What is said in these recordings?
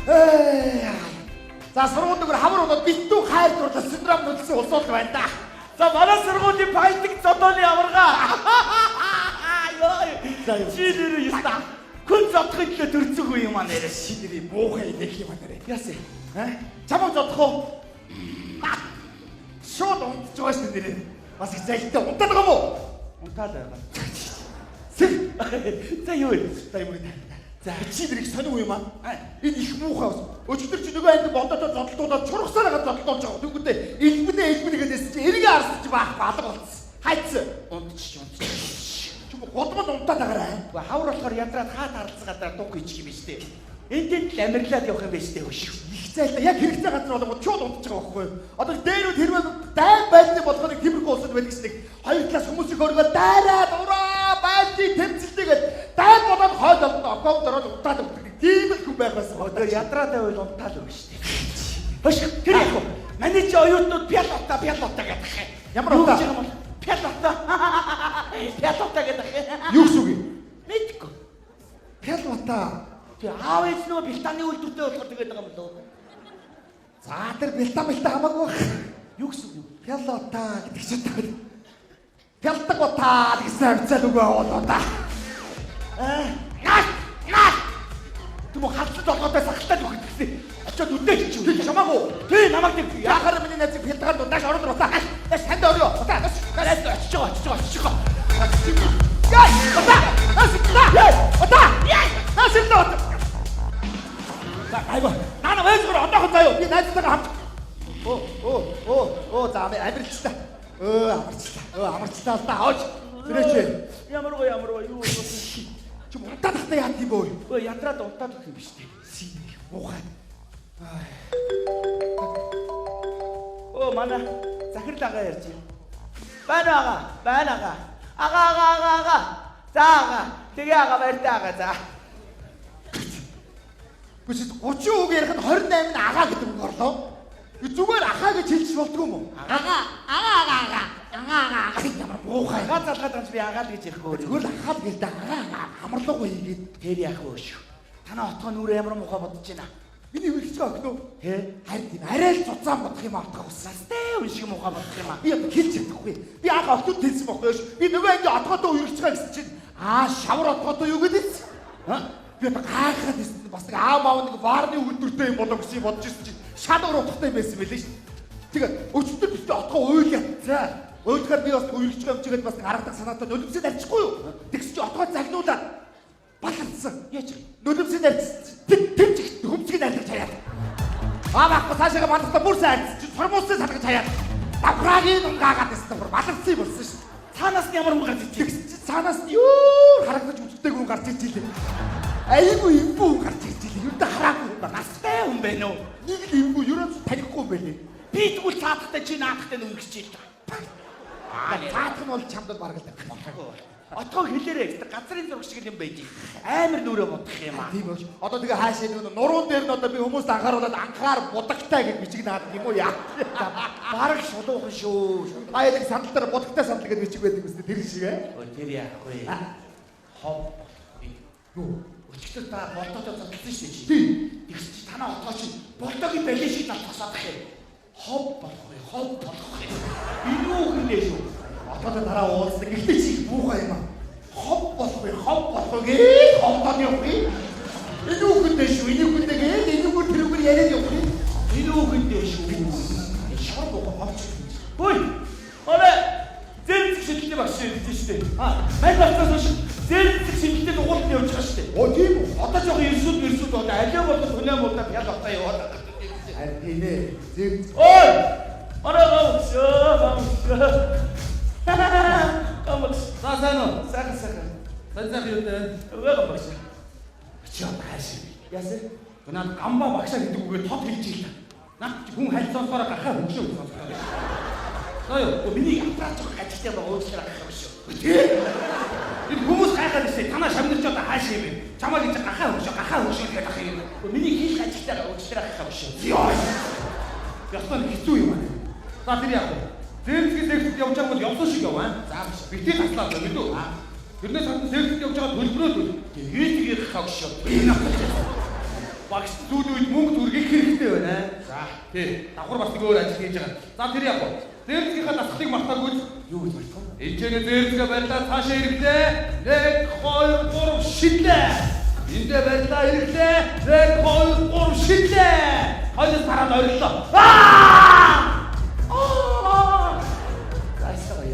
За сургуулийн хамар болоод битүү хайр дурлал синдром нөлсөн улсууд байна да. За манай сургуулийн баялаг зодооны аварга. Йоо. Чиний яста. Хүн зодохын төлөө төрцөг юм аа нэрэ. Шиний муухай нэг юм аа нэрэ. Яасан? Чамд зодох уу? Шууд унтж байгаа шүү нэрэ. Бас их зайлтай унтаад байгаа мó? Унтаад байгаа. За юу вэ? За юм уу? За чи нэрийг сонир уу юм аа? Энэ их муухай бас. Өчигдөр чи нөгөө анги бодоод зодтолдуулаад чургасаар хагаад зодтолдуулж байгаа. Тэгвэл элбэнэ гэдээс чи эргээ харсч баах балга болцсон. Хайц. Унтчих. Чи годмод унтаад байгаарай. Хавар болохоор ядраад хаат харалцгаадаа дуг хийчих юм биш үү? Энд л амирлаад явах юм биш үү хөш. Их зайлтай яг хэрэгтэй газар болгоод чууд унтчих байгаа байхгүй юу? Одоо дээрүүд хэрвээ дайн байлны болгохыг тиймэрхүү улсад байдаг гэсэн нэг хоёр талаас хүмүүсийг өргөөл дайраад ураа байлдыг тэмцэлтэйгээд дайн болоод хойд олно окоом дөрөв унтаад өгдөг. Тиймэрхүү байгаас одоо ядраад байвал унтаал өгнө шүү дээ. Хөш тэр яг уу. Манай чи оюутнууд пялота гэдэг. Ямар утаа? Пялота гэдэг. Юу гэсэн үг юм? Мэдгүй. Пялота. Тэг аав ээж нөө бэлтааны үйлдвэртэй болохоор тэгээд байгаа юм лөө. За тэр бэлтаа хамаагүй байх. Юу гэсэн үг юм? Пялота гэдэг чинь таа. Пялдаг утаа гэсэн хавцал үгүй болоо да. Түм хатсад болгоодоо сахалтай өгөх гэсэн. Очоод үдээч чи чамаагүй. Тий намайг тэг яхаар миний найзыг пялдагаар дундаж ороод утаа. Санд орё. Утаа. Очиж байгаа. Яй! Утаа! Насилдоо. За айгаа. Наа вэзгэр одоохон заяа. Би найзтайгаа хамт. За амирчтай. Амарчтай л да. Хооч. Тэрээч. Ямар гоо юу чи унтаад тахтай яат юм бөө. Ядраад унтаад өгөх юм биш үү? Синэг муухай. Манай захирал ага ярьж байна. Байна ага. Ага. За ага. Тэгээ ага барьтаа ага за. Бүс 30 үг ярих нь 28-нд агаа гэдэг үг орлоо. Зүгээр ахаа гэж хэлж болдгоо юм уу? Агаа. Ямар муухай. Агаа залгаад байгаа би агаа л гэж ярихгүй. Зүгээр л ахаа гээл да агаа амарлуугүй хийгээд тэр яах вэ шүү. Танаа отгоо нүрэ ямар муухай бодож байна. Миний үргэлж байгаа өгнө. Харин тийм арай л цуцаан бодох юм аавтгаа уснаа. Тэ үн шиг муухай бодох юм аа. Би хэлж чадахгүй. Би анх октод хэлсэн байхгүй юу? Би нөгөө анги отгоодоо үргэлж байгаа гэсэн чинь шавар отгоодоо юу гэдэг? Би гайхаад ирсэн бас нэг аав нэг варны өгдөртэй юм болоо гэж бодож ирсэн чинь шалгуур утгатай байсан байлээ шүү. Тэгээд өчтөр битээ отгоо уйлаа. За уйлахаар би бас үргэлж байгаа юм чигээд бас гаргадаг санаатай нулимсэд арчихгүй юу? Тэгс чи отгоо загнуулаад баланцсан. Яаж нулимсэд арчсан. Тэмчих хөмсгийг айлгаж хаяад. Аавахгүй цаашаа балансаа бүр сайн арчсан. Чи формуусыг салгаж хаяад. Давхрагийн унгаагаад байсан бүр баланцсан болсон шүү. Цаанаас нь ямар хүн гарч ичээ. Цаанаас нь юу харагдаж үздэг хүн гарч ичээ лээ. Айгүй имбүү гарч ирж илээ. Юу да хараагүй юм ба. Настай хүн байна уу? Нэг л имбүү юунаас танихгүй юм байлээ. Би тэгвэл цаатахтай чи наадахтай нүргэж ил та. Цаатах нь бол чамд бараг л байна. Отгоо хэлээрээ газрын зураг шиг юм байж. Амар нүрэ бодох юм аа. Тийм үү. Одоо тэгээ хаашаа нүн нуруунд дээр нь одоо би хүмүүст анхааруулад анхаар будагтай гэж бичиг наад юм уу яа. Бараг шулуухан шүү. Баялаг сандал дээр будагтай сандал гэж бичиг байдаг үстэй тэр шиг ээ. Тэр яахгүй. Хов. Юу? Өчигдөр та болтоодоо зодтолсон шүү дээ. Тийм. Тэгс чи танаа отгоо чи болтоогийн байлээ шиг над тасаад их. Хов болох юм. Инүү хинээ шүү. Одоо дараа уулзсан. Гэхдээ чи муухай юм аа. Хов болох гээ. Ховтон юм гээ. Инүү хинээ шүү. Инүүгээр тэрүүгээр яриад юм гээ. Инүү хинээ шүү. Шар бохоо авч. Ой. Орой. Зэрэг шилдэг багш шүү дээ. Мань багтаас шүү. Зэрэг шилдэг дугуйлт явж байгаа шүү дээ. Оо тийм үү. Одоо жоо ирсүүд одоо алиа болоод хүнээ муудаа ял отаа яваад байгаа. Харин тийм ээ. Зэрэг. Ой. Орой Камакс. Сайхан. Сайхан юу дээ? Өвөө багш. Чи хааш. Яасан? Гэнаа гамбаа багшаа гэдэг үгээр тод хэлж ийлээ. Наа хүн харилцаасаараа гарахаа хөнгөлөө сонсгоо. Сая миний аппарат ажилтаа байгаа уучлаарай гэх юм шүү. Энэ хүмүүс гайхаад ирсэн. Танаа шамнарч одоо хааш юм бэ? Чамаа гэж гахаа хөнгөш гэдэг ах юм. Миний хийх ажилтаа уучлаарай гэх юм шүү. Ястан хэцүү юм аа. За тэр яах вэ? Зэрэгт явж байгаа бол явсан шиг яваа. За битээ таслаа мэдүү. Тэрнээс хатан зэрэгт явж байгаа төлбөрөө тэгээд ярих хаг шүү. багш зүүн үед мөнгө түргэх хэрэгтэй байна. За тий. Давхар бас нэг өөр ажил хийж байгаа. За тэр яг гоо. Дээрцгийнхаа насхлыг мартаагүй юу гэж бодох вэ? Эцэгээ дээрцгээ барьлаа цаашаа ирэглээ. 1 2 3 шидлээ. Эндээ барьлаа ирэглээ. 1 2 3 шидлээ. Хоёул тараад ойрлоо. Зайсаа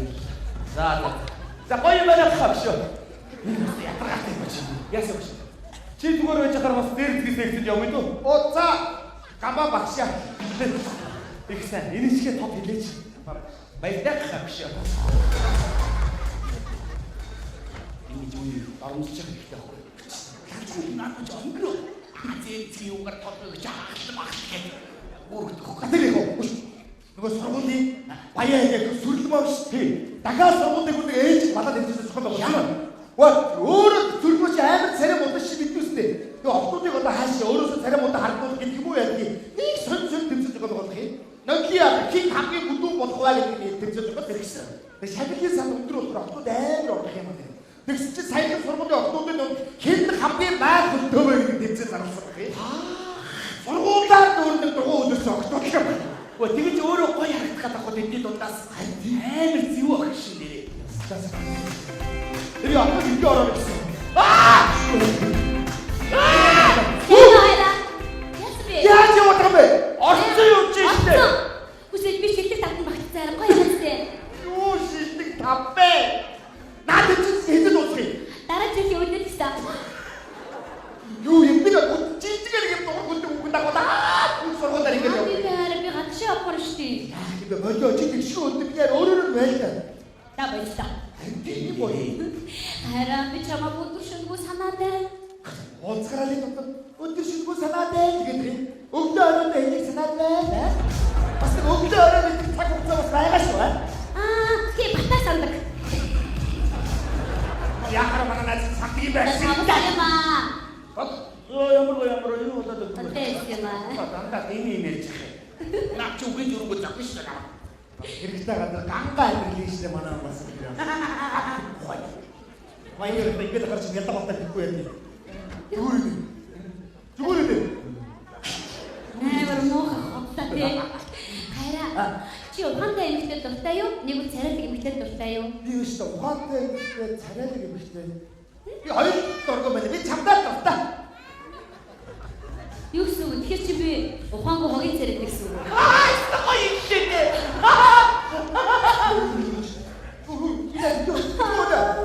яа. За гоё юм байна хаа шүү. Энэ ятаргаатай юм чи. Яасан бэ? Чи зүгээр байж хахаар бас дээрцгээс нэгтэд явъя дөө. Оо за гамбаа багшаа. Их сайн. Энэчгээ тод хэлээч. Баярлалаа хаа шүү. Энэ юу дарамжч хэрэгтэй хөө. Наач өнгөрөө. Зээ юугаар тодлоо жаахлаа багт. Бүрдэх Хатэрхөө. Нөгөө сургуулийн баяа яг сүрлэмээ биш тий. Дахиад сургуулийн хүн ээж балаад хэлчихсэн зохиол байна. Өөрөө зүрхмөч амар царай мундаг шиг биднүүстэй. Тэгээ октоодыг одоо хаашаа өөрөөсөө царай мундаг хардуулах гэдэг юм уу яа гэдэг. Нэг сонь тэмцэж байгаа болох юм. Ноkia хин хамгийн бүдүүн болох байл гэдэг тэмцэж байгаа хэрэгсэн. Тэгээ шагналын санд өндөр болохоор октоод амар орох юм байна. Тэгсэн чинь саяхан сургуулийн октоодын хин хамгийн байг хөлтөө гэдэг тэмцэж зарсан байх юм. Сургуулиар өөрөнд дугуй өдөрч октоод юм. Тэгэж өөрөө гоё харагдах гэдэг эдний дундаас амар зэв өгөх шин нэрээ. Тэр яах вэ? Ингээ ороо гэсэн. Яаж явах юм бэ? Орцсон юм чи штэ. Үгүй би шилдэг тавтан багтцаар гоё юмстэй. Юу шилдэг тавбэ? Надад ч хэдэд уусгий. Дараа жилийн үед гэсэн. Юу юм бэ? Жижигэр юм дург хүндэг үг дагуулаа. Хүн сургуулаар ингэ явах. Би гадшаа авах штий. Би болоо чи гişүү өдөг яар өөрөөр нь байлаа. Та баярлаа. Тийм боо. Хараа би чамаа бүгд шүнгүү санаатай. Уулзгаралын дотор өдөр шүнгүү санаатай гэдэг юм. Өглөө оройд энийг санаатай. Бас өглөө оройд цаг хугацаа бас байгаа шүү. Тийм батаа сандаг. Яхаар манаас сахиг байсан. Тамаа. Ямар юу болоод өгөх вэ? Тэсгэмаа. Дандаа энэ нэрч. Наач үгүй зүрхүү завгүй шүү дээ. Хэрэгтэй гадар гангаа амьдрал шүү дээ манай бас. Баяр бэгэл гарч ялдаа батаа гэхгүй яа. Зүгээр үү? Амар муухай хоттой тий. Хайраа. Чи ухаантай эмэгтэй дуртай юу? Нэг үл царайлаг эмэгтэй дуртай юу? Би өстө ухаантай царайлаг эмэгтэй. Би хоёр дургуй байна. Би чамдаа дуртай. Юу гэсэн үг? Тэгэхээр чи би ухаангүй хогийн царайд гэсэн үг. Гоё юм шиг дээ.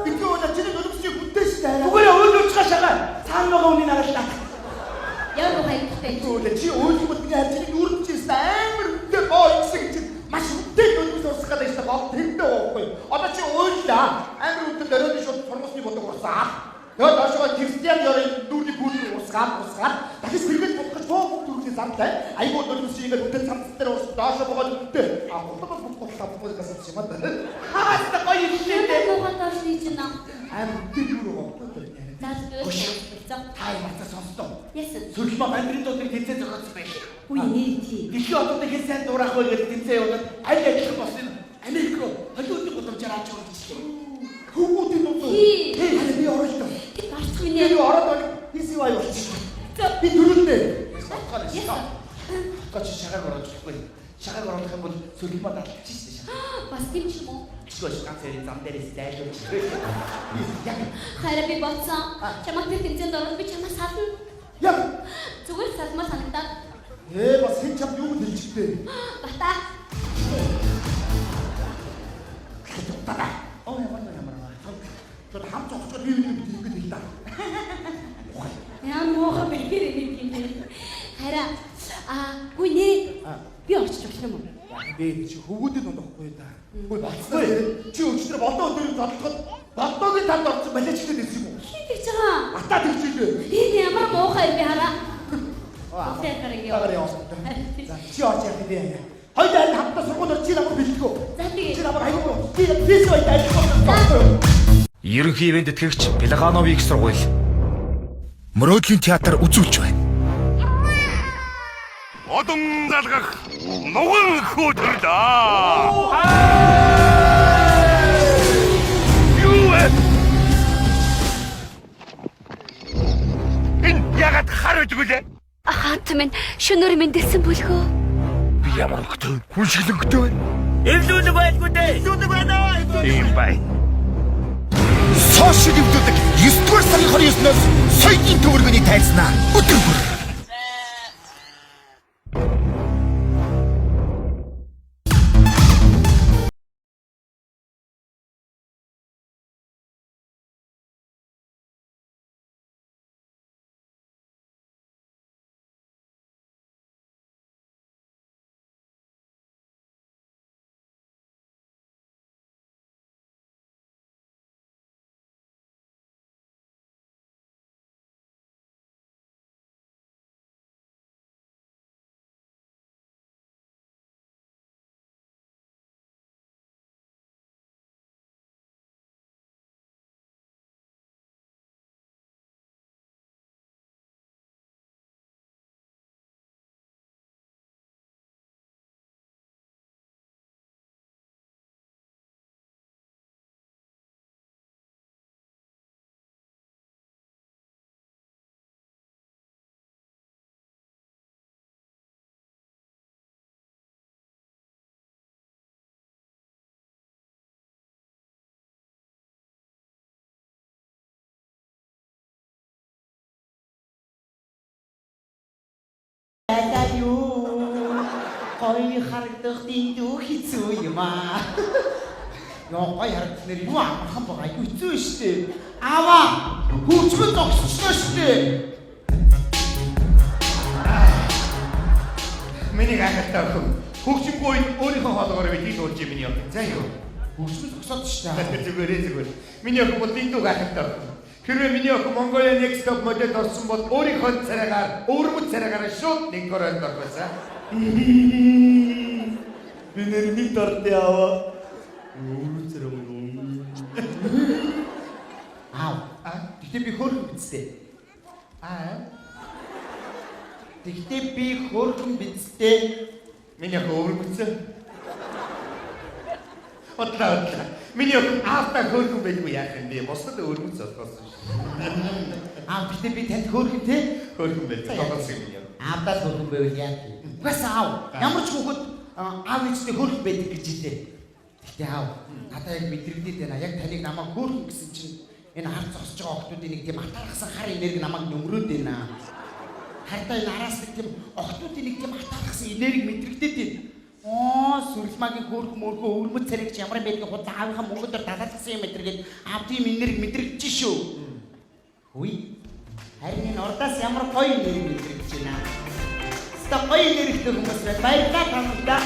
Би чиний нулимсыг хүнтэйс таараа. Зүгээр өөлөж шагаа. Цаана байгаа үнийг харалаа. Ямар ухаантай. Чи өөрсдөө миний харьцаг нүрдчихсэн амар үнэтэй боо ихсэн чинь маш үнэтэй нулимс урсах гэдэг чинь боо тэрнээ уухгүй. Одоо чи ойлаа. Амар үнэтэй дөрөв шууд формосны бодог урсаа. Тэгээд доошоо Кристиан Ёрын дүүрний бүлэг усгаад дахиж сэргэж болох гэж боо дүүрний замтай. Айгуу нулимс ингээд үнэтэй цамц дээр урс доошоо богоод үнэтэй. Хутагаас бүгд тавгүй гэсэн юм байна. Хааста гоё юм шиг дээ. Ухаантай шний чинь аа. Амар үнэтэй юу байгаа юм. За Тай мартаа сонстоо. яасан? Сүлмө мандрын дуудыг тэнцээ зогсож байлээ. Үгүй нэр тий. Дэлхийн одооны хэн сайн дуурах вэ гэдэг тэнцээ яваад аль ажил болсон Америк руу холиудын гудамжаар авч явж ирсэн. Хүмүүдийн дунд. Тий. Харин би оролдоо. Ти барчих минь. Би ороод PCY болчихсон. За Би дөрөвдөө. яасан? Гоч шагааг оруулж өгөхгүй. Шагааг оруулах юм бол сүлмө дадлж шээ шаа. Бас тийм ч юм уу? Чигөөш ганц ярин зам дээрээс зайлуулж. Яг Хайраа би боцсон. Чамаг тэр тэмцээнд ороод би чамаа сална. яг Зүгээр салмаар санагдаад. бас хэн чам юу хэлчихвэ? Бата. Тутаа. Ямар. Чод хамт зогсож би ингэж хэллээ. Яа муухай бэлгэр юм бэ? Хайраа. Үгүй нэ. Би орчих юм уу? Би чи хөвгүүдийн дунд байхгүй да. Үгүй болцсон. Чи өчтөр болоо өдөр задлахад болдоогийн танд орсон балиач гэдэг юм уу? Хин гэж байгаа. Атаа тэгж илээ. Энэ ямар муухай юм бэ хараа? Тэр гарыг Тагаар яа. явсан. За чи орч яах вэ? Хоёул хамтдаа сургууль чи намайг бэлтгэв. За тэгээ. Чи намайг аягүй. Би PCY ажиллах. Ерөнхий ивент тэтгэгч Пелаганов их сургууль. Мөрөөдлийн театр үзүүлж байна. Одон залгах нуган хөтөлдөө. Юу вэ? Энэ ягаад хар үдгүлээ? Хаант минь шөнөөр минь дэсэн бөлгөө. Би ямар өнгөтэй вэ? Хүн шиг л өнгөтэй байна. Эвлүүл байлгүй дээ. Эвлүүл байна. Тийм бай. Сошиал эвдүүдэг 9-р сарын 29-ноос соёлын төвөргөний тайзнаа өдөр бүр. Гой харагдах дэндүү хэцүү юм аа. Яа гой харагдах нэр юу амархан байгаа юу хэцүү штэ. Аваа хөвчмөн зогсчихлоо штэ. Миний гайхалтай охин. Хөвчмгүй өөрийнхөө хоолгоор бидийг дуулж миний охин. За юу. Хөвчмөн зогсоод штэ. Зүгээр. Миний охин бол дэндүү гайхалтай охин. Хэрвээ миний охин Mongolia Next Top Model орсон бол өөрийнхөө царайгаар, өөрмөц царайгаар шууд нэг гороод орхоосаа. Би нэрний торт яава. Тэгтээ би хөөрхөн бицтэй. Тэгтээ би хөөрхөн бицтэй. Миний охин өөрмөц. Отлаа. Миний охин аавтай хөөрхөн байлгүй яах юм бэ? Босдод өөрмөц олгосон шүү. Тэгтээ би танд хөөрхөн те? Хөөрхөн байлгүй. Тоглосон юм яа. Аавтай хөөрхөн байвал яах вэ? Угаас аав. Ямар ч хүүхэд аав ээжтэй хөөрхөн байдаг гэж хэлээ. Тэгтээ аав. Надаа яг мэдрэгдээд байна. Яг таныг намайг хөөрхөн гэсэн чинь энэ хар зогсож байгаа охтуудын нэг тийм атаархсан хар энерги намайг нөмрөөд байна. Хартаа энэ араас нэг тийм охтуудын нэг тийм атаархсан энерги мэдрэгдээд байна. Сүрлмагийн хөөрхөн мөрхөө өрмөц царайч ямар байдгийг худлаа аавынхаа мөнгөдөр далаалгасан юм өдөргээд аав тийм энерги мэдрэгдэж шүү. Хүй. Харин энэ ордоос ямар гоё энерги мэдрэгдэж байна. Ста гоё энергитэй хүмүүс байна. Баярлалаа тануудаа.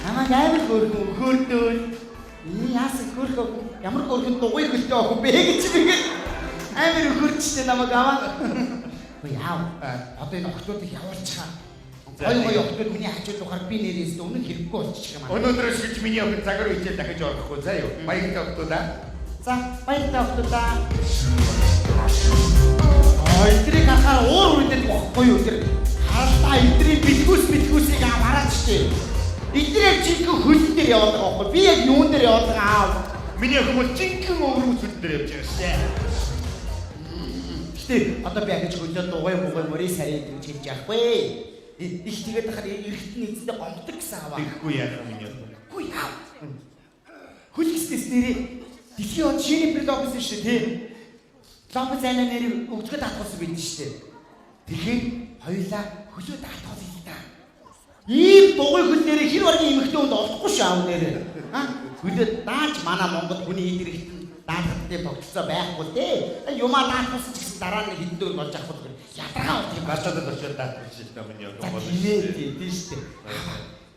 Намайг амар хөөрдөөл. Яасан хөөрхөө ямар хөөрхөн дугуй хөлтэй охин бэ гэж бигээд амар хөөрчтэй намайг аваа. Яав. Одоо энэ охтуудыг явуулчихаа. Гоё охтууд миний хажууд ухаар би нэрээс өмнө хэрэггүй болчих юм аа. Өнөөдрөөс гэж миний охин цагаар үеж дахиж орохгүй заа юу. Баярлалаа охтуудаа. За, баярлалаа охтуудаа. Эдрийг харахаар уур үрдэл бохгүй юу тэр. Харалтаа эдрийг битгүүсийг аваараач штэ. Эдрийг жинхэнэ хөлн дээр яваад байгаа байхгүй. Би яг юун дээр яваад байгаа аав. Миний охин бол жинхэнэ өвөрмөц хөлн дээр явж байгаа штэ. Одоо би агаж хөлөө дугуй мөрий сарийн гэж хэлж яахгүй. Их тэгээд хахаар эргэтэн эзэндээ гомддог гэсэн аваа. Тэгэхгүй яах юм юм. Хүй яав. Хөлгснэс нэрээ дэлхийн од шинэ блог гэсэн шүү тий. Лоб зайнаа нэр өгдөгд татгуулсан бид шүү дээ. Тэгэхээр хоёулаа хөлөө татгуул юм да. Ийм дугуй хөл нэрээ хэр баргийн эмэгтэй хүнд олдохгүй шүү аав нэрээ. Хөлөө дааж манай Монгол хүний эргэтэн даатгалтын тогтцоо байхгүй дээ. Юмаа даатгуулсан ч гэсэн дараа нь хэдэн дөр болж авах бол ядаргаа болчих юм. Гацаад очиод даатгуулж шүү дээ миний охин бол шүү дээ. Тийм шүү дээ.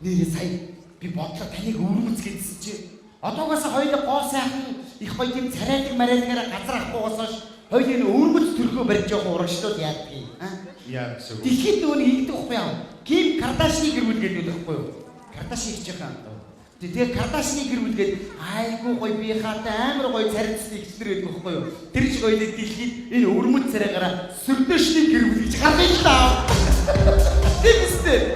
Нэрээ сая би бодлоо таныг өвөрмөц гэдсэн чи. Одоогоос хоёулаа гоо сайхан их гоё тийм царайлаг марайлгаар газар авахгүйгоос хойш хоёул энэ өвөрмөц төрхөө барьж явах урагшлууд яадгийг. Яа гэсэн үг. Дэлхийд нөгөө нэгдэг байхгүй яа. Ким Кардашны гэр бүл гэдэг байхгүй юу? Кардашны гэж яхаа. Тэгээ Кардашны гэр бүл гээд айгуу гоё би хаатай амар гоё царилцлыг ихснэр гэдэг байхгүй юу? Тэр ч гоё нэг дэлхийд энэ өвөрмөц царайгаараа Сүрдэшны гэр бүл гэж гаргая л таа. Тийм үстэй.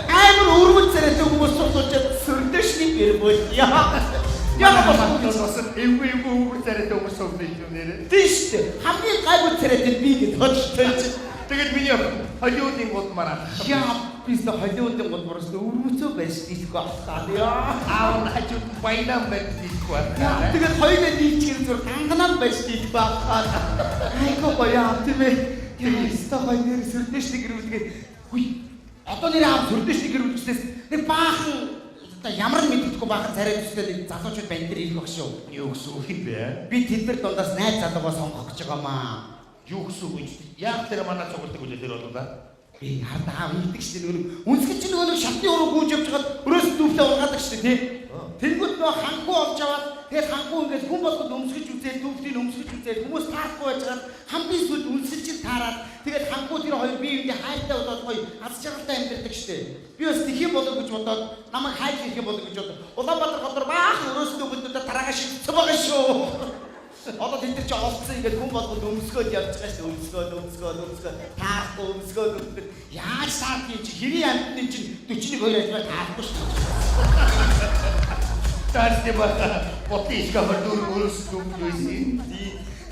Амар өвөрмөц царайтай хүмүүс суулчаад Сүрдэшны гэр бүл яа. Яна бас эвгүй царайтай хүмүүс суудаг юм нэрэ. Тийш үү. Хамгийн гайгүй царайтай би гэж бодчихсон. Тэгээд миний Холливуудын гол мараа. Яа, би зөв Холливуудын гол мараас өвөрмөцөө байж тийхгүй ахтаа. Аав хажууд баянаа байж тийхгүй ахтаа. Тэгээд хоёулаа нийцгэр зүр анганаа байж тийхгүй ахтаа. Айгоо баяа тийм ээ. Тэгээд стохой нэр сүрдэшний гэрүүлгээ. Хүй. Одоо нэр аав сүрдэшний гэрүүлгээс нэг баахан одоо ямар мэддэггүй баахан царай төстэй залуучууд банд дээр ирэх баг шүү. Юу гэсэн үг юм бэ? Би тэднэр дундаас найз залуугаа сонгох гэж байгаа маа. Юу гэсэн үг юм? Яг тэр манай цугулдаг үлээ тэр бол да. Би хардаа мэддэг шүү дээ. Үнсгэж чинь нөгөө шатны уруу гүйж явж хагаад өрөөс дүүфлээ ургаадаг шүү дээ тий. Тэнгүүд нөө хангуу олж аваад тэгээд хангуу ингээд хүн болгоод өмсгөж үзээд дүүфлийг өмсгөж үзээд хүмүүс таахгүй байж хагаад хамгийн сүүлд үнсгэж чинь таараад тэгээд хангуу тэр хоёр бие биендээ хайртай болоод гоё аз жаргалтай амьдэрдэг шүү дээ. Би бас тэх юм болоо гэж бодоод намайг хайж ирэх юм болоо гэж бодоод Улаанбаатар хотор баах өрөөс дүүфлүүдээ тараага шигцсэн байгаа шүү. Одоо тэнд чи олцсон ингээд хүн болгоод өмсгөөд явж байгаа шүү. Өмсгөөд таахгүй өмсгөөд яаж саадгийн чи хэрийн амтны чинь 41 2 ажмаар таахгүй шүү. Таарч бата потишка бардур өрөөс дүүфлээс.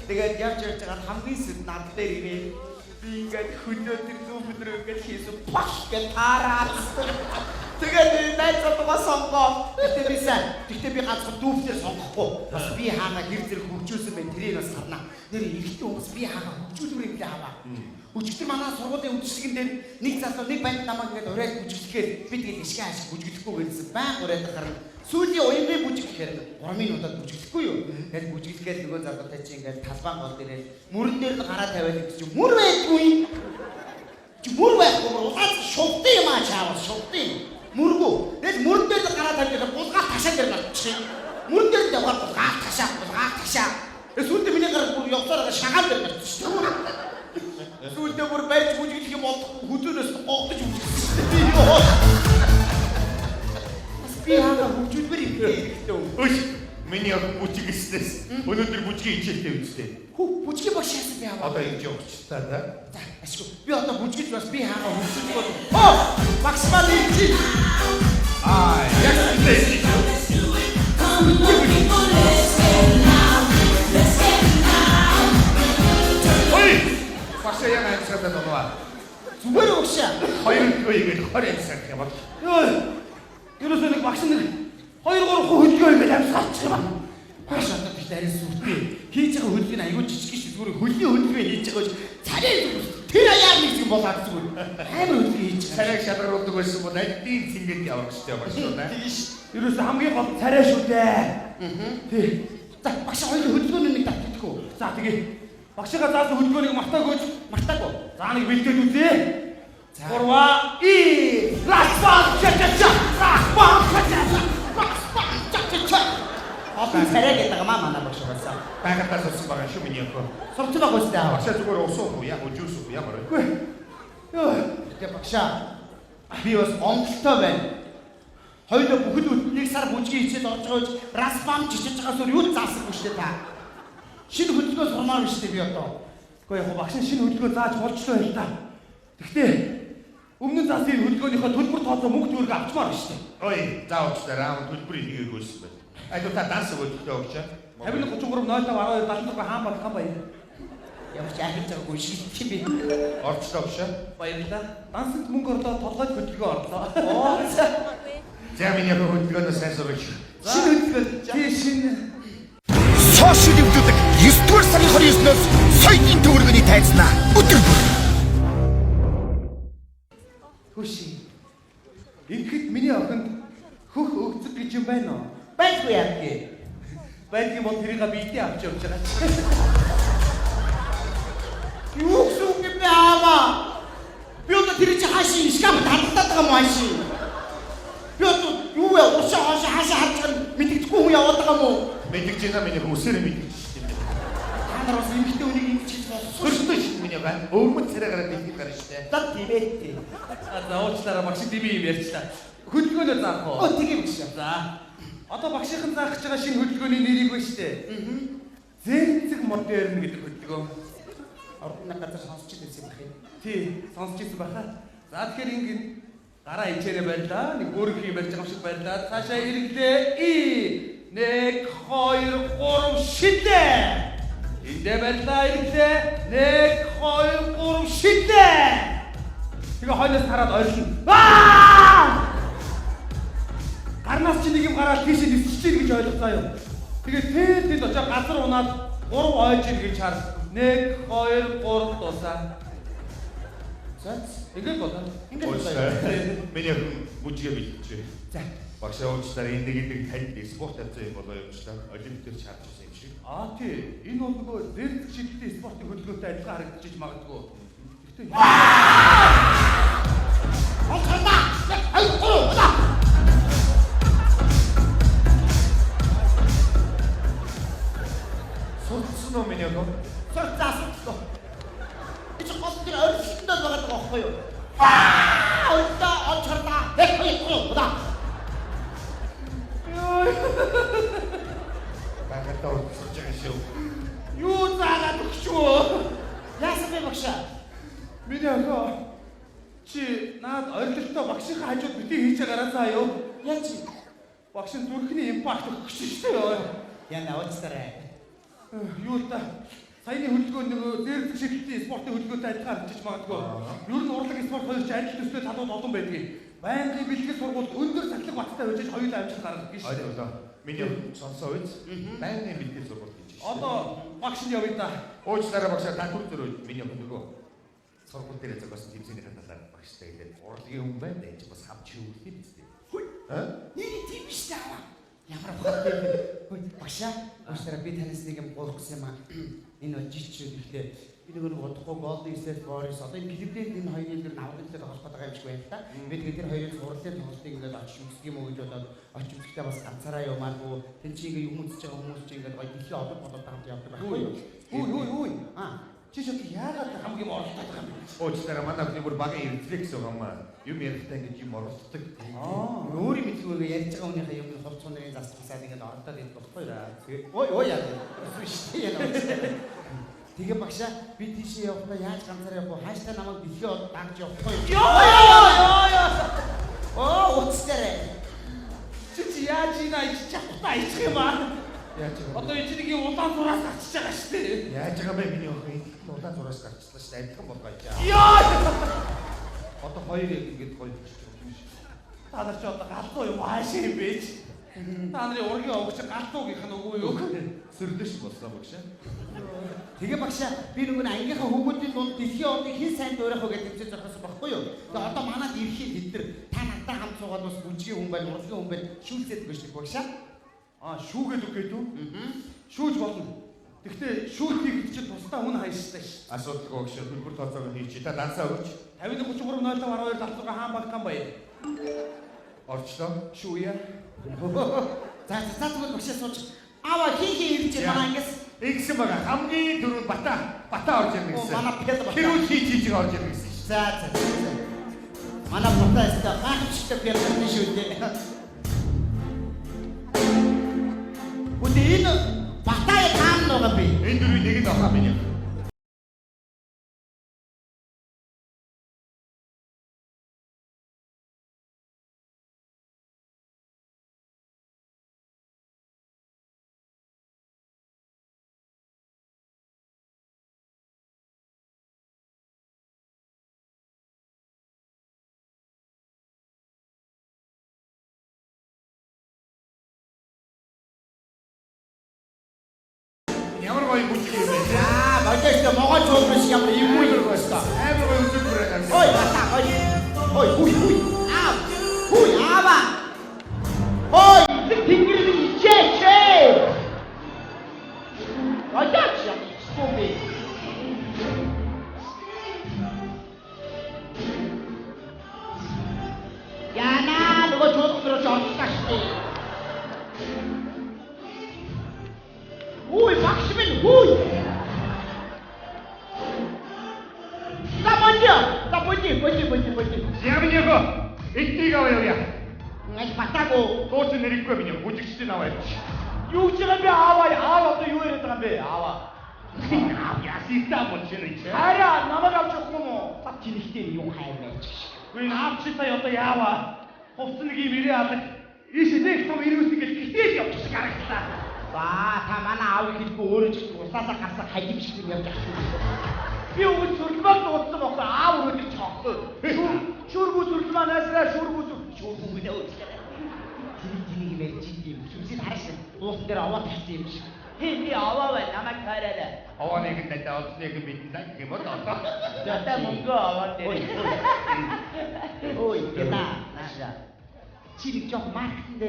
Тэгээд явж байгаа хамгийн сүд над дээр ирээ. Би ингээд хөнөө тэр дүүфлэр ингээд хийсэн паш гэж таараад. Тэгээд найз залуугаа сонгоо. Тэгтээ би ганцхан дүүфлэр сонгохгүй. Бас би хаана гэр зэрэг хөгжүүлсэн байх тэрийг бас харна. Нэр ихтэй хүмүүс би хаана хөгжүүлмөр юм лээ аваа. Өчигдөр манай сургуулийн үдшигэн дээр нэг залуу нэг банд намайг ингээд ураад бүжиглэхээр би тэгээд ишгэ ашиг бүжиглэхгүй гэсэн баян ураад харна. Сүүлийн уянгийн бүжиг гэхээр 3 минутад бүжиглэхгүй юу? Тэгээд бүжиглэхээр нөгөө залуутай чи ингээд талбайн гол дээрээ мөрөн дээр нь гараа тавиад гэж чи мөр байдгүй. Чи мөр байхгүй улаад шувтын юм аа чаавал шувтын. Мөргөө. Тэгээд мөрөн дээр нь гараа тавиад булгаа ташаа дээр навчих. Мөрөн дээр даваад булгаа ташаа. Сүүлдээ миний гараа бүр явцаараа шагаал дээр навчих. Сүүлдээ бүр барьж бүжиглэх юм бол хөдөөнөөс гоогдож бүжиглэв. Би хаа хөгжүүлбэр юм гэдэг. Өш миний бүжигэснээс өнөөдөр бүжгийн хичээлтэй үстэй. Бүжгийн багшаас би аваа. Одоо ингэж явж та да. За ашгүй. Би одоо бүжгэж бас би хаа хөгжүүлбэр. Оо! Багш маань чи. Яг тийм. Ой! Багшаа яг амьсгалаад байна. Зүгээр өгшөө. Хоёр үеийг 20 амьсгал юм бол. Йоо. Ерөөсөө нэг багш нэг 2-3 хөдөлгөөн ингэж амьсгалчих юм. Багш одоо би дарин сүртэй. Хийж байгаа хөдөлгөөн аягүй жижиг шүү. Зүгээр хөлийн хөдөлгөөн хийж байгаа гэж царай тэр аяар нэг юм болоод зүгээр. Амар хөдөлгөөн хийж байгаа. Царайг шадарруулдаг байсан бол альдийн цэнгэнд явах хэрэгтэй багш шүү дээ. Тийш. Ерөөсөө хамгийн гол царай шүү дээ. Тий. За багш хоёрын хөдөлгөөний нэг татдаггүй. За тэгээ багшигаа заасан хөдөлгөөнийг мартаагүй. За нэг бэлдээд үзье. Гурва и ласбан чачача. Апи царай гэдэг маа манай багш байсан. Багтаас болсон байгаа шүү миний охин. Сурч байгаа үстэй аа. Багшаа зүгээр уусуу яг жуус уу ямар вэ? Йоо. Тэгээ багшаа. Би бас онцлтой байна. Хоёулаа бүхэл нэг сар бүжгийн хичээл орж байгаа гэж распам чичиж байгаа сүр юу заасахгүй шүү дээ та. Шинэ хөдөлгөөн сурмаар биш дээ би одоо. Гэхдээ яг багш шинэ хөдөлгөөн зааж болчлоо юм да. Гэхдээ өмнө нь заасан хөдөлгөөнийхөө төлбөр тооцоо мөнгө төгрөг авчмаар биш дээ. Ой, заавч дараа төлбөрийг хийгээгүй байна. Айдуу та данс өгөхгүй өгч. 51 33 05 12 76 хаан болох юм байна. Ямар ч ахиж байгаагүй шилжих би. Орчлоо биш. Баярлалаа. Дансанд мөнгө орлоо, толгойд хөдөлгөөн орлоо. Оо. За миний хөдөлгөөнөөс сайн сурах. Шинэ хөдөлгөөн. Тий шинэ. Сошиал өвдөдөг 9 дугаар сарын 29-ноос соёлын төвөргөний тайзнаа өдөр бүр. Хөши. Ингээд миний охинд хөх өгцөг гэж юм байна уу? Байхгүй яах гээ. Байдгийн бол тэрийг биетээ авч явж байгаа. Юу гэсэн үг юм бэ аава? Би одоо тэр чинь хаашийн шкаф хадгалаад байгаа юм хаашийн. Би одоо юу вэ? Уушаа хаашаа харж байгаа мэдэгдэхгүй хүн яваад байгаа юм уу? Мэдэж байна миний хүмүүсээр мэдэж байна. Та нар бас эмэгтэй үнийг ингэж хийж болсон. Хөрсдөж миний байна. Өвмөц царай гараад мэдэх гарна штэ. За тиймээ. За уучлаарай багш дими юм ярьчлаа. Хөдөлгөөнөө заах уу? Оо тийм биш. За. Одоо багшийн заах гэж байгаа шинэ хөдөлгөөний нэрийг байна штэ. Зэнцэг модерн гэдэг хөдөлгөөн. Ордны газар сонсч ирсэн юм байна. Тий, сонсч ирсэн баха. За тэгэхээр ингэ гараа ичээрэ байлаа. Нэг өөр их юм ярьж байгаа юм шиг байлаа. Цаашаа ирэглээ. 1 2 3 шидэ. Эндээ байлаа ирлээ. 1 2 3 шидэ. Тэгээ хойноос хараад ойрлно. Гарнаас чи нэг юм гараад тийш нисчих чинь гэж ойлгоцоо юу. Тэгээ тэнд очиж газар унаад 3 ойж ир гэж хар. 1 2 3 дуусаа. Ингээд болоо. Миний бүжгээ бэлтжээ. За. Багшаа уучлаарай энэ танд спорт тавьсан юм болоо явуулчлаа. Олимпиадэр шаарч ирсэн юм шиг. Тий. Энэ бол нөгөө дээрх шилдэг спортын хөдөлгөөнтэй адилхан харагдаж магадгүй. Гэхдээ Сурцсан уу миний охин? Сурцсан. Ич гол дээр орилтонд байгаа байхгүй юу? Ойда очрда. Удаа. Багтаа сурч байгаа шүү. юу заагаад өгчөө? Яасан бэ багшаа? Миний охин чи наад орилттой багшийнхаа хажууд битгий хийж гараасаа юу? Яаж Багш нь зүрхний импакт өгч шүү дээ. яна уучлаарай. Юу та саяны хөдөлгөөн нөгөө дээрх шилдэг спортын хөдөлгөөнтэй адилхан харагдаж магадгүй. Ер нь урлаг спорт хоёр ч адил төстэй талууд олон байдгийг. Байнгын бэлтгэл сургуульд өндөр сахилга баттай байж хоёулаа амжилт гаргадаг гэж. Ойлоо. Миний сонсоо үз. Байнгын бэлтгэл сургууль гэж. Одоо багш нь явъя да. Уучлаарай багшаа та түр зөрөө миний охин нөгөө сургууль дээр зогссон тэмцээний талаар багштай хэлээд урлагийн хүн байна да энэ ч бас хамч юу гэх юм бэ? Нэр тийм биш таа. Ямар бохтой. Багшаа уучлаарай би танаас нэг юм гуйх гэсэн юм аа. Энэ жичүүд ихтэй би нэг удахгүй Golden State Warriors одоо энэ Cleveland энэ хоёрын дээр навралтай тоглох байгаа юм шиг байна та. Би тэгээд тэр хоёрын сурлын тоглолтыг ингээд очиж үзэх юм уу гэж бодоод очиж үзэхдээ бас ганцаараа явмааргүй. Тэн чи ингээд юм үзэж байгаа хүмүүс чи ингээд гоё дэлхийн олон болоод хамт явдаг байхгүй юу? Үй. Чи шууд яагаад хамгийн оролдоод байгаа юм бэ? Уучлаарай манай охин бүр багын рефлекс байгаа юм аа. Юм ярихдаа ингэж юм оролддог. Өөрийн мэдгүйгээ ярьж байгаа хүнийхээ юм хувц цонрын засчихсаад ингээд ордоод энэ болохгүй яа. Ой яа. Эсвэл яа. Тэгээ багшаа би тийшээ явахдаа яаж ганцаараа явах вэ? Хааштай намайг дэлхийн од дагж явахгүй юу? Уучлаарай. Чи яаж ийна ич чадтаа ичих юм аа? Яаж байгаа? Одоо энэ чинь улаан зураас гарчиж байгаа шүү дээ. Яаж байгаа бэ миний охин? Улаан зураас гарчлаа шүү дээ. Адилхан болгоо яа. Одоо хоёр яг ингэж гоё болчих юм шиг. Та нар ч одоо галзуу юм хаашаа юм бэ? Та нарын ургийн овгч галзуугийнх нь үгүй юу? Сөрлөш болсон багшаа. Тэгээ багшаа би нөгөө ангийнхаа хүмүүстийн дунд дэлхийн одыг хэн сайн дуурайх вэ гэж тэмцэж зогссон байхгүй юу? Тэгээ одоо манад ирэхэд бид нар та надтай хамт суугаад бас бүжгийн хүн байна, урлагийн хүн байна, шүүлцээд өгч шүү багшаа. Шүүгээд үгээд үү? Шүүж болно. Гэхдээ шүүлтийг чинь тусдаа хүн хайштай ш. Асуудалгүй багшаа хөлбөр тооцоог нь хийчих. Та дансаа өгч. 50 33 02 72 хаан багтан баяр. Орчлоо. Шүүя. За тэгвэл багшаа сууж. Аваа хин ирж манай ангиас Игсэн байгаа. Хамгийн дөрөв бата орж ирнэ гэсэн. Манай пед бата. Хэрүүл хийж орж ирнэ гэсэн. За. Манай бата гахчтай пед байна шүү дээ. Үдийн батаа таам нөгөө би. Энэ дөрвийн нэг нь авах миний. Ямар гоё бүжиг юм бэ? Бодож могоо чуулган шиг ямар юм уу юм бэ? Амар гоё үзэл бүрээ. Ой, бата. Ой, хуй. Хуй, ава. Ой, тэнгэрийн ичээчээ. Бодож юм стомби. Яна, нөгөө чуулган руу орчихлаа шүү. Ой, багш минь хүй. Заподи. Яминего. Эднийг авъя. Ngay батаагүй. Дууч нэрэггүй миний бүжигчдийн аваад. Юу ч юм бэ аваа одоо юу яриад байгаа юм бэ? Аваа. Ясита болчихно чи. Хараа намайг авч явах юм уу? Бат чинийхтэй юу хайрнаач. Үгүй авч та одоо яаваа. Хувцс нэг юм ирээ алга. Ийш нэг том ирүүс гэж хилдэж явчих харагдлаа. За та манай аав хэлбэ өөрөө ч усаасаа гарсан хажим шиг юм явж байгаа. Би өгөн сүрлмээр дуудсан бохоо аав өрөөдөж чохгүй. Шүргүү сүрлманаасаа шүргүү шүргүүгээ өөрчлөө. Тиний мэж юм. Сүрсийг хараш. Уусан дээр аваад тавьсан юм шиг. Би аваа бай намайг хайраарай. Авааныг нь даа олсныг мэдэн даг юм уу таа. Зата мөнгө аваад дээр. Ой, яна. Чи нэг жоох маркетинг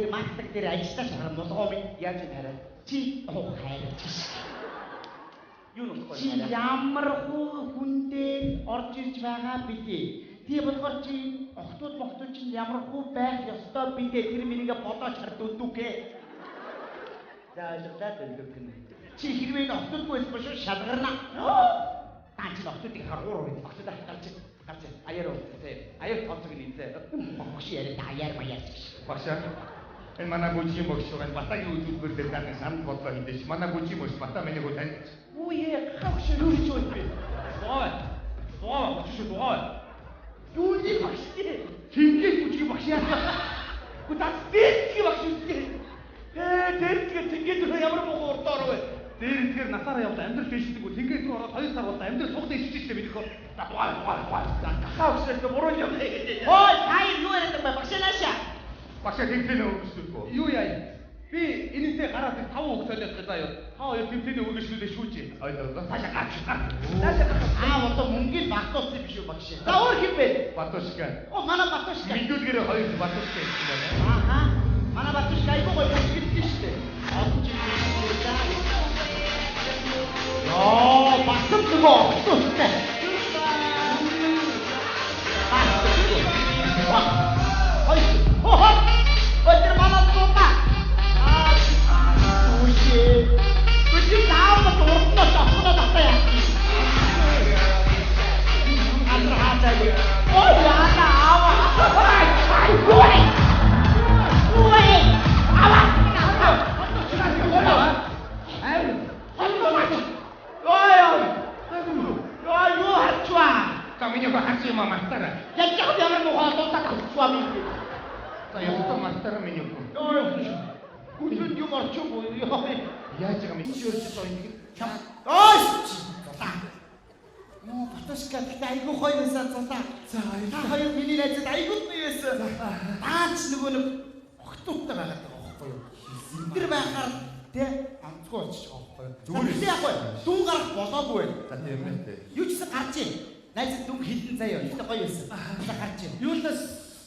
дээр ажиллаж байгаа болгоо минь яаж хараа. Чи хайрч. Юу нөх чи ямар хүндээ орж ирж байгаа битээ. Тий болохоор чи охтууд чинь ямар хүү байх ёстой битээ. Тэр минийгээ бодож хардуудгүй. За ажиллаад өгөх. Чи хэрвээ охтуудгүй байсан бол шалгарна. Таа чи охтуудыг харгуур өгөх. Охтуудаа гарч аяар өгөө. Аяар тооцог нийцээ. Багш яриа аяар маяар. Багшаа энэ манай бүжгийн багш байгаа батагийн үзүүлбэр дээр таны санд бодлоо хийдэж манай бүжгийн багш бата миний хөө тань. Үе хавш юу ч үгүй. Багш. Юу нэг багш тий. Хингээ бүжгийн багш яа. Гүтас дээрчгийн багш үстэй. Дээрчгээ тэгээд ямар муу урдаар вэ? Дээр тэгэхээр насаараа яваад амьдрал фэшдэг үү? Тэгээд ороод 2 сар болоо амьдрал цугдаа иччихлээ бидгөө. За гоо. За хавш буруу юм гэдэг. Ой, хай юу яриад байгаа багш наашаа. Багшаа тэмцээнэ өгсөхгүй. Юу яа? Би энэтэй гараад 5 үг солиод заяа. Та хоёр тэмцээний үргэлжлүүлээ шүүжээ. Ойлоо. Цаашаа гарч гар. Одоо мөнгөний Бартуусыг биш үү багш? За өөр хин бэ? Батушка. Манай Бартушка. Мэдүүлгэрээ хоёр батушка гэсэн байна. Аха. Манай Бартушка айгүй гоё хэлдэг шүү дээ. Олон жил хэлдэг. Батуш нөгөө өгсөхгүй. Өдөр манай туута. Үгүй. Үгүй таамаг уртнаас авах надтай. Андраатай. Ой яана ава. Ой. Ава. Ой, хачва. Каминьо хачи мамастара. Я чам ямар мохоо туута хачва би. За ястаа мастара миний. Гүн юм орчихгүй. Яаж байгаа юм чи өөрчлөлт ойныг. Ой! Батушка айгүй гоё байсан цаа. За хоёр миний найзад айгүй бий байсан. Аач нөгөө нэг охтуудтай байгаад байгаа байхгүй юу? Тэр байхаар тэ амцгүй болчих жоохгүй юу? Зүгээр яг гоё. Дүн гарах болоогүй байх. За тийм ээ. Юу ч гэсэн гарч ийн. Найзад дүн хилэн заяа. Ихтэй гоё байсан. За гарч ийн. Юу л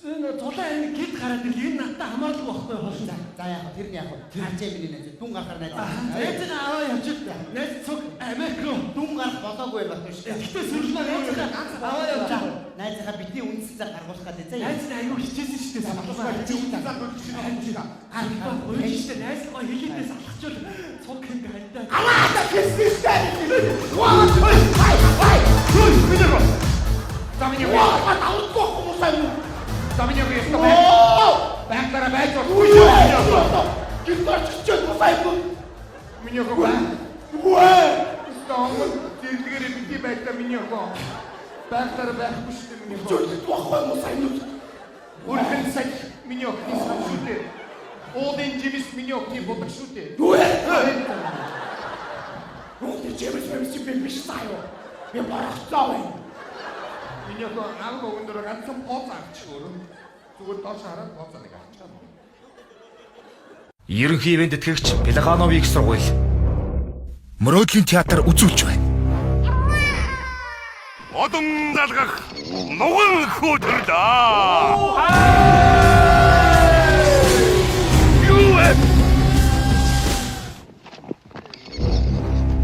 энэ тулаа энэ гид гараад энэ надад хамаарлаг байхгүй болно. За яг тэр нь яг гарч ийн миний найзад дүн гарахаар найзад. Найзаа аваа явчих. Найз цуг Америк руу Дүн гарах болоогүй байх шүү дээ. Гэтэ сүрлээ найзаа аваа явчих. Найзаа битгий үнсэн цаг гаргуулах гэдэг заяа. Найз нь аягүй хичээсэн шүү дээ. Батушка үнсэн цаг гаргуулж байна. Гоё шүү дээ. Найз гоё хэлээдээс алхачвал цуг хэм хайдаа. Алаата кэстэйстэй. Ваа, хай. Ой, бидэр. Каминьо. Ваа, таахгүй хүмүүсаа юу? Каминьо ястаа. Бактара байж. Гитарч мусайгүй. Миньо го. Ваа. Стомон дэлгэрэ бити байта миньо го. Бактара байхгүй шүү дээ миньо. Туахгүй мусайгүй. Үрхэн сай миньо хийсэн шүү дээ. Одын жимс миньо хий бодог шүү дээ. Одын жимс биш саяа. Би барахтаа. Миньо го анх өгөндөр ганцхан поц авчих өөрөө. Зүгээр доош хараад поцыг авчихсан. Ерөнхий ивент тэтгэгч Пелагановын их сургууль Мөрөөдлийн театр үзүүлж байна. Одон залгах нуган хөдөрлөө.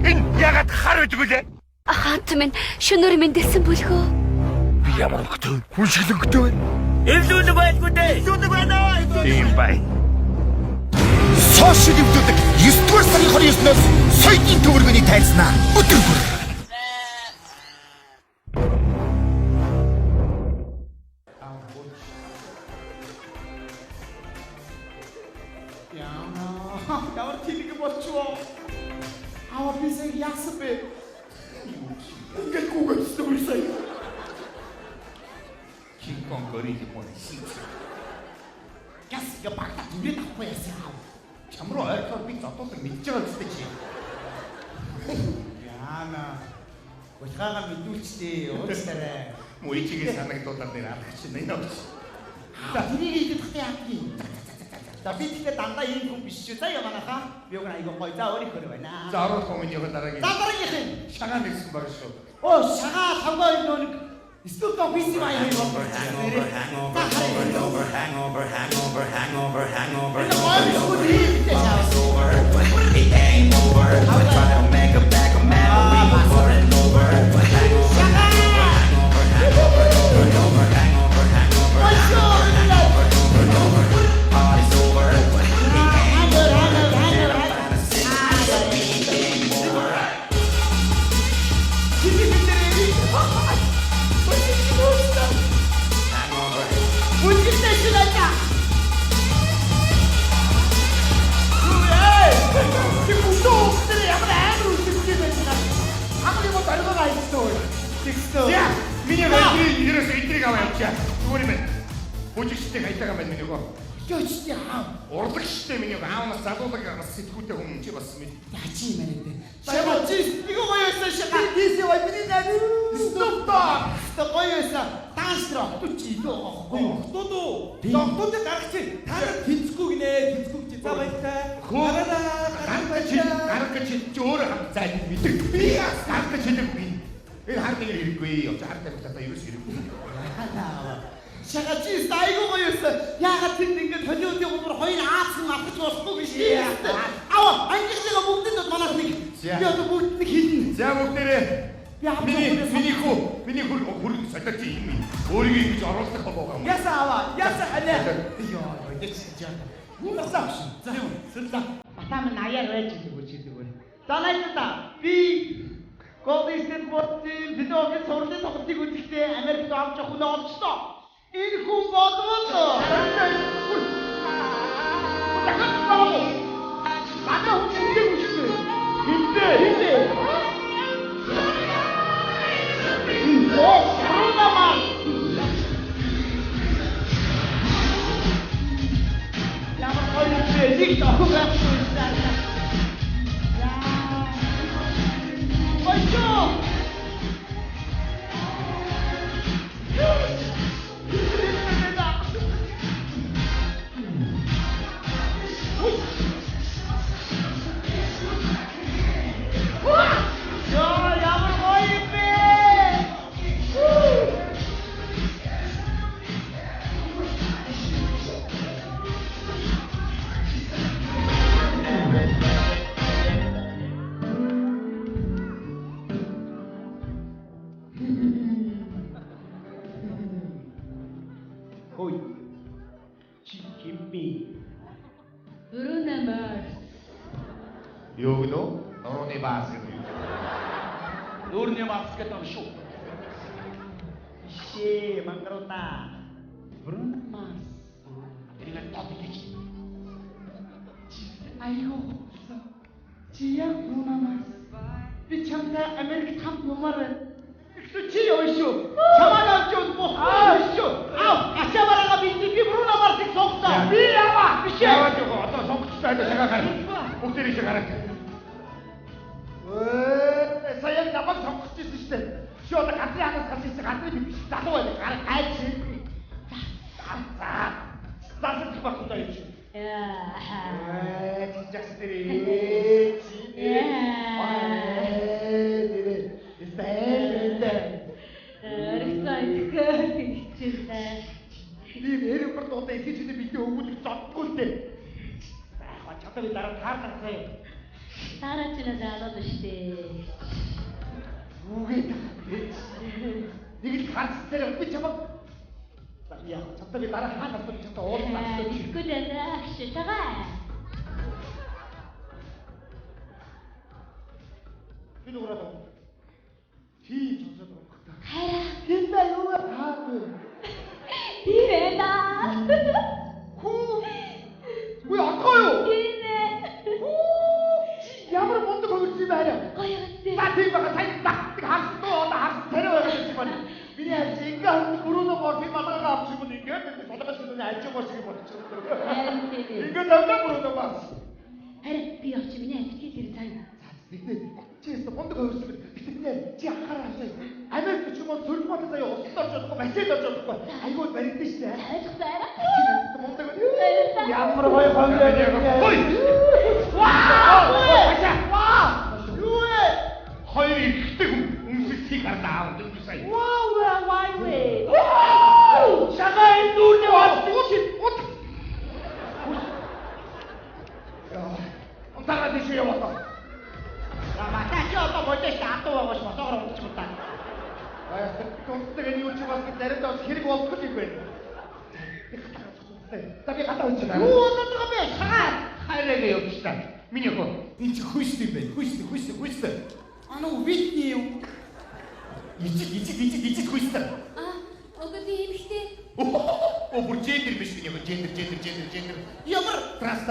Энэ ягаад харж үлээ? Хаант минь шөнөөр минь дэсэн бүлгөө. Би ямар хөлтөө хүн шиглэнгтэй байна. Эвлүүлэг байлгүй дээ. Эвлүүлэг байна. Тийм бай. Сошиал өвдөдөг 9-р сарын 29-ноос соёлын төвөргөний тайлснаа өдөр бүр. Ямар тийг болчихоо. Аваа би сая яасан бэ? Ингээд гуйсан үсэй. Кинг Конг гориллы мөн. Яс я багтаа түрээд авахгүй яасан. Чам руу ойртохоор би зодуулдаг мэдж байгаа үстэй чи. Яана. Улхаага мэдүүлчтэй уучлаарай. Мөчигээ санагдуулаад нэр алах чинь энэ өгч. За тэрийг идэвхтэй яахгүй. За би тэгэхээр дандаа ийм хүн биш шүү. За яваанаха. Би уг айгаа гоё. За өөрийнхөө байна. За орох хүмүүнийхээ дараагийн. За дараагийнх нь. Шагаан нэгсэн баг шүү. Оо шагаа тавгаа нэг студио биси маяг юм байна. It ain't over. I try to make a back a man, but we gon' put it over. Party's over. Я миний wedi ерөөс эдрийг аваа явчаа. Зүгээр юм байна. Бүжигчтэй хайтагаа байна миний гоо. Жочтой аав. Урлагчтай миний аавнаас залуулаг бас сэтгүүтэй хүн чи бас мэд. Яачи юм байна те. Шагаа чи нэг гоёсан шагаа. Диси вай миний нэр. Стопта. Гоёсан. Таастро. Тучи доо. Хтодоо. Доктод гарах чи. Та тэнцгүй гинэ. Тэнцгүй чи. За баяртай. Гаргаж чи өөр хам зай мэдээ. Би гаргаж хэлэв би. Энэ хар нэг хэрэггүй. Явж хар тавьтаа ерөөс хэрэггүй. Шагаа чи айгуу гоёсан. Яагаад тэнд ингэ толиодын умар хоёр аасан авах болохгүй биш. Аа, ангилгаа бүгдэд манайх нэг. Би одоо бүгд нэг хилнэ. За бүгдээрээ миний хөрөг солиоч юм. Өөрийгөө ингэж оруулах болоо юм. Яса аваа. Яса ханаа. Йоо, дэкс жаа. Муусаа. За, сүлдэ. Батам наяар байж байгаа ч гэдэг үү. За лайта. Би Голдстейт Ботын видеогийн сурлын тоглолтыг үзэхдээ Америкт авч явах хүн олчлоо. Энэ хүн болвол Bruno Mars. Юу гэнэ? Орооны баас гэдэг. Өөрний мац гэдэг юм шүү. Шээ мангарута. Bruno Mars. Энэ топик. Айгуу. Чи яг Bruno Mars. Би чамтай Америк хамт юмар. Ихтэй чи явшгүй. Чамаа авч явах шүү. Ачаабараа би Bruno Mars-ыг сонгосон. Би яваа. Биш ээ. Яваад яваа. Одоо сонгоцтой айдаа шагаа гарах. Бүгдээрээ шагаа гарах. Саяхан намайг сонгочихсон шүү дээ. Чи одоо газрын ханаас гарч ирсэн газрын биш залуу байл гарах гайч. Засаж багтаа юм шиг. Чичгс дэрээ. Ийм эрүүл одоо их ч бидний өвгөлөж зодгүй л дээ. Яг чадвар дараа тааргацгаа. Дараа ч нэг залуу шүү. Үгүй. Нэг л харцтай би чамаа. Яг чадвар дараа хаанаас ч чадвар уулзах. Ихгүй даа шүү тагаа. Би нүгрээд. Чи сонсоод байгаа. Хайра. Энэ даа юу хаагүй. Ирэда. Үгүй атгоо юу? Инэ. Ямар мундаг хөвөрч юм байна. Гоё үстэй. За тийм байгаа сайн дагдаг харсдуу одоо харс тариу байгаа юм байна. Миний харж ингээ Bruno Mars-ыг манайгаа авчих юм ингээд солонгос юм алж байгаа шиг болчихсон. Харин тийм. Ингээ тавьдаг Bruno Mars. Харин би явчих минь битгий тэр заяа. Бид чи яста бондог хөрсөн бид. Бид нэ чи анхаараа авчаа. Америк ч юм уу сөргөмөд заяа усад орж чадахгүй, Масэд орж чадахгүй. Айгуу баригдсан шүү дээ. Хайх байраа. Бондог. Баярлалаа. Ямар гоё хоног. Ой. Ваа! Юу вэ? Хоёр ихтэй үнсэлтийг хардаа авдаг сая. Шагаа эндүүрний болчих. Онтараа дэше яваа. Матач одоо бодож таатуу байгаач босоогоор унтчих удаа. Тонцтой юу ч бас дараад бас хэрэг болох юм байна. Би хатаа үуч байна. Юу болоод байгаа бэ? Шагаа. Хайраа явж та. Миний хөө. Энэ чи хүйстэй байна. Хүйстэй. Анаа видний юм. Ичиг хүйстэй. Уг би эмхтэй. Оо бүр гендер биш миний хөө. Гендер. Ямар Трас.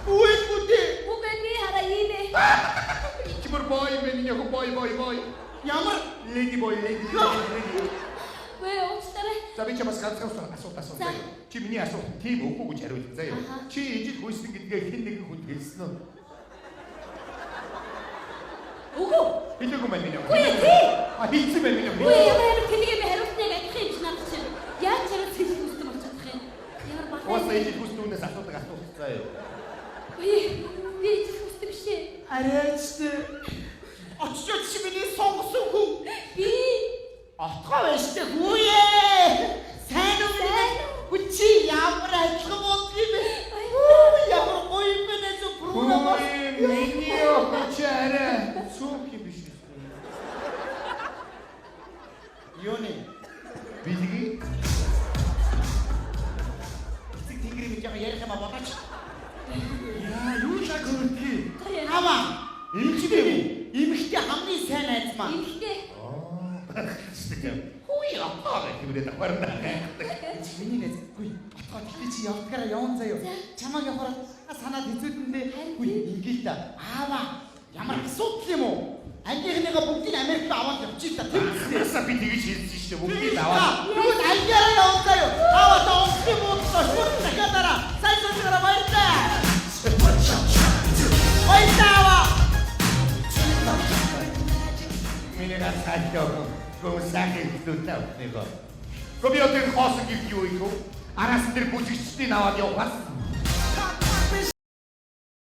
үйл бүдэ. Уг би хараа иймэ. Чимэр бой миний хөө бой. Ямар Lady boy. Вэ уустараа. За би чамаас ганцхан асуулт заяа. Чи миний асуулт тийм үгүй гэж хариулт заяа. Чи ижил хүйсэн гэдгээ хэн нэгэн хүнд хэлсэн үү? Үгүй. Хэлээгүй мэн миний. Үгүй тий. Хэлсэн мэн миний. Үгүй ямар тэнийгээ хариулсныг адилхан юм шинэ чинь. Яаж чараа цэвэр хүсдэг болж чадах юм. Ямар бахаа. Уусаа ижил хүснүүнээс асуулт заяа. Үгүй би хүсдэг шээ. арайчтай. Очиж чи миний сонгосон хүн. Би Отгоо байштай хүүе. Сайн уу? Үчи ямар ажлын болд юм бэ? Ямар гоё юм бэ нэ програм. Миний очаарэ. Суух юм биш үү? Юуны? Билги. Эцэг тэнгэрийн гэж ярих юм бодооч. Яа, юу шаг хөрдгий. Ама. Эмчтэй. Эмхтэй хамгийн сайн найз маа. эмхтэй. Хүй апаа гэврээд аварна. Миний найз. Үгүй. Отгоо тэгтээ чи явдгаараа явна заяа. Чамаг явахаар санаад хэзүүдэндээ. Үгүй ингээл та. Аава. Ямар асуудал юм уу? Ангийнхныгаа бүгдийг Америкт аваад явчих та. Ясаа би тэгж хэлсэн шүү дээ. Бүгдийг аваад. Тэгвэл ангиараа явна заяа. Аава та онцгой буудаа шууд дахиадаараа. Сайн сонсогороо баярлалаа. Баярлалаа. Миний гацаатай гомсаагийн зүтээ өгнөгөө. Гомьёотын хоосон гих юу юу? Араас нь тэр бүжигчдийн аваад явахаас